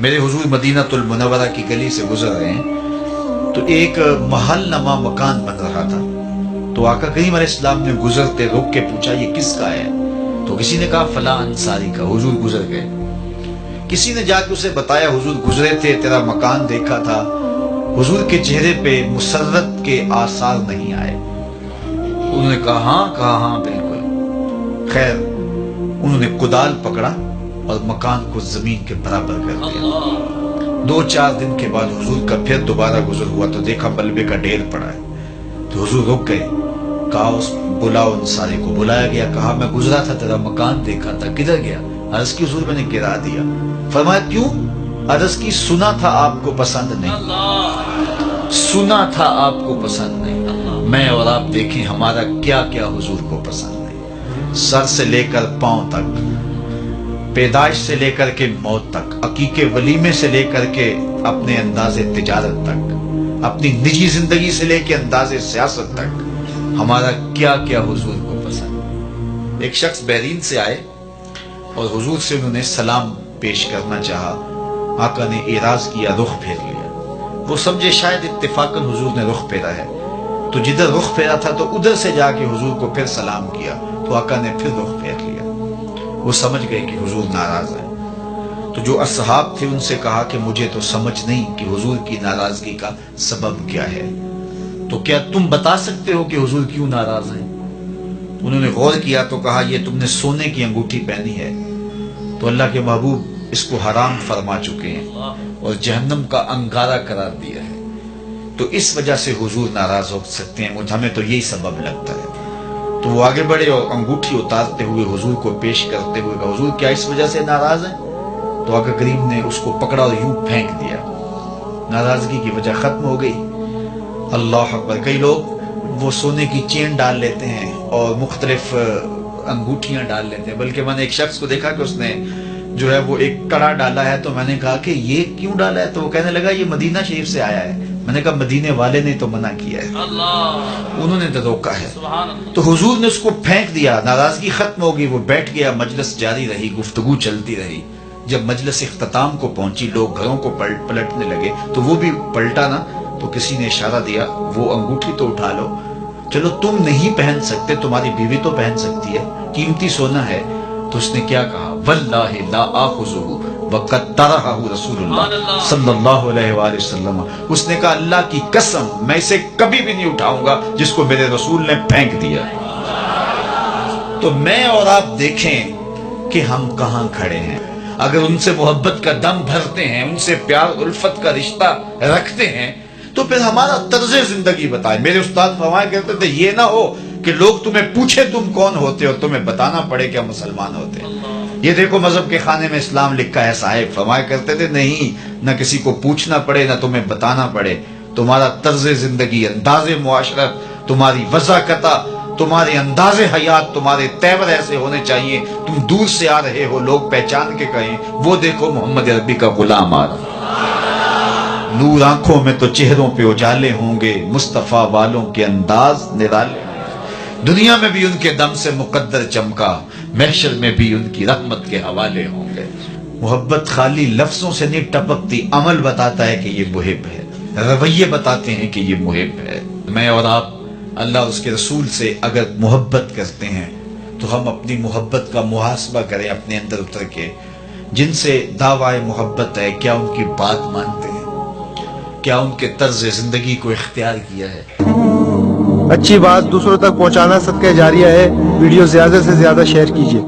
میرے حضور مدینہ المنورہ کی گلی سے گزر رہے ہیں تو ایک محل نما مکان بن رہا تھا. تو آقا کریم علیہ السلام نے گزرتے رک کے پوچھا یہ کس کا ہے؟ تو کسی نے کہا فلاں انصاری کا. حضور گزر گئے. کسی نے جا کے اسے بتایا حضور گزرے تھے، تیرا مکان دیکھا تھا. حضور کے چہرے پہ مسرت کے آثار نہیں آئے. انہوں نے کہا ہاں بالکل. خیر انہوں نے کدال پکڑا اور مکان کو زمین کے برابر کر دیا. 2-4 دن کے بعد حضور کا پھر دوبارہ گزر ہوا تو دیکھا ملبے کا ڈھیر پڑا ہے. تو حضور رک گئے. کہا اس بلاؤ انصاری کو. بلایا گیا. کہا میں گزرا تھا، تیرا مکان دیکھا تھا، کدھر گیا؟ عرض کی حضور میں نے گرا دیا. فرمایا کیوں؟ عرض کی سنا تھا آپ کو پسند نہیں، سنا تھا آپ کو پسند نہیں. میں اور آپ دیکھیں ہمارا کیا کیا حضور کو پسند نہیں. سر سے لے کر پاؤں تک، پیدائش سے لے کر کے موت تک، عقیقے ولیمے سے لے کر کے اپنے انداز تجارت تک، اپنی نجی زندگی سے لے کے انداز سیاست تک، ہمارا کیا کیا حضور کو پسند. ایک شخص بحرین سے آئے اور حضور سے انہوں نے سلام پیش کرنا چاہا. آقا نے اعراض کیا، رخ پھیر لیا. وہ سمجھے شاید اتفاقاً حضور نے رخ پھیرا ہے، تو جدھر رخ پھیرا تھا تو ادھر سے جا کے حضور کو پھر سلام کیا. تو آقا نے پھر رخ پھیر لیا. وہ سمجھ گئے کہ حضور ناراض ہیں. تو جو اصحاب تھے ان سے کہا کہ مجھے تو سمجھ نہیں کہ حضور کی ناراضگی کا سبب کیا ہے، تو کیا تم بتا سکتے ہو کہ حضور کیوں ناراض ہیں؟ انہوں نے غور کیا تو کہا یہ تم نے سونے کی انگوٹھی پہنی ہے تو اللہ کے محبوب اس کو حرام فرما چکے ہیں اور جہنم کا انگارہ قرار دیا ہے، تو اس وجہ سے حضور ناراض ہو سکتے ہیں. ہمیں تو یہی سبب لگتا ہے. تو وہ آگے بڑھے اور انگوٹھی اتارتے ہوئے حضور کو پیش کرتے ہوئے کہا حضور کیا اس وجہ سے ناراض ہیں؟ تو آقا کریم نے اس کو پکڑا اور یوں پھینک دیا. ناراضگی کی وجہ ختم ہو گئی. اللہ اکبر. کئی لوگ وہ سونے کی چین ڈال لیتے ہیں اور مختلف انگوٹھیاں ڈال لیتے ہیں، بلکہ میں نے ایک شخص کو دیکھا کہ اس نے جو ہے وہ ایک کڑا ڈالا ہے. تو میں نے کہا کہ یہ کیوں ڈالا ہے؟ تو وہ کہنے لگا یہ مدینہ شریف سے آیا ہے. میں نے کہا مدینے والے نے تو منع کیا ہے، انہوں نے تو روکا ہے. تو حضور نے اس کو پھینک دیا. ناراضگی ختم ہو گئی. وہ بیٹھ گیا. مجلس جاری رہی، گفتگو چلتی رہی. جب مجلس اختتام کو پہنچی لوگ گھروں کو پلٹنے لگے تو وہ بھی پلٹا نا. تو کسی نے اشارہ دیا وہ انگوٹھی تو اٹھا لو. چلو تم نہیں پہن سکتے، تمہاری بیوی تو پہن سکتی ہے، قیمتی سونا ہے. تو اس نے کیا کہا؟ واللہ لا آخذہ وقد طرحہ رسول اللہ صلی اللہ علیہ وآلہ وسلم. اس نے کہا اللہ کی قسم میں اسے کبھی بھی نہیں اٹھاؤں گا جس کو میرے رسول نے پھینک دیا. تو میں اور آپ دیکھیں کہ ہم کہاں کھڑے ہیں. اگر ان سے محبت کا دم بھرتے ہیں، ان سے پیار الفت کا رشتہ رکھتے ہیں، تو پھر ہمارا طرز زندگی بتائیں. میرے استاد فرمایا کرتے تھے یہ نہ ہو کہ لوگ تمہیں پوچھے تم کون ہوتے اور تمہیں بتانا پڑے کہ ہم مسلمان ہوتے ہیں. یہ دیکھو مذہب کے خانے میں اسلام لکھا ہے. صاحب فرمایا کرتے تھے نہیں، نہ کسی کو پوچھنا پڑے نہ تمہیں بتانا پڑے. تمہارا طرز زندگی، انداز معاشرت، تمہاری وضاحت، تمہارے انداز حیات، تمہارے تیور ایسے ہونے چاہیے تم دور سے آ رہے ہو لوگ پہچان کے کہیں وہ دیکھو محمد عربی کا غلام آ رہا. نور آنکھوں میں تو چہروں پہ اجالے ہوں گے، مصطفیٰ والوں کے انداز نرالے. دنیا میں بھی ان کے دم سے مقدر چمکا، محشر میں بھی ان کی رحمت کے حوالے ہوں گے. محبت خالی لفظوں سے نہیں ٹپکتی، عمل بتاتا ہے کہ یہ محب ہے، رویے بتاتے ہیں کہ یہ محب ہے. میں اور آپ اللہ اور اس کے رسول سے اگر محبت کرتے ہیں تو ہم اپنی محبت کا محاسبہ کریں اپنے اندر اتر کے. جن سے دعوی محبت ہے کیا ان کی بات مانتے ہیں؟ کیا ان کے طرز زندگی کو اختیار کیا ہے؟ اچھی بات دوسروں تک پہنچانا صدقہ جاریہ ہے. ویڈیو زیادہ سے زیادہ شیئر کیجیے.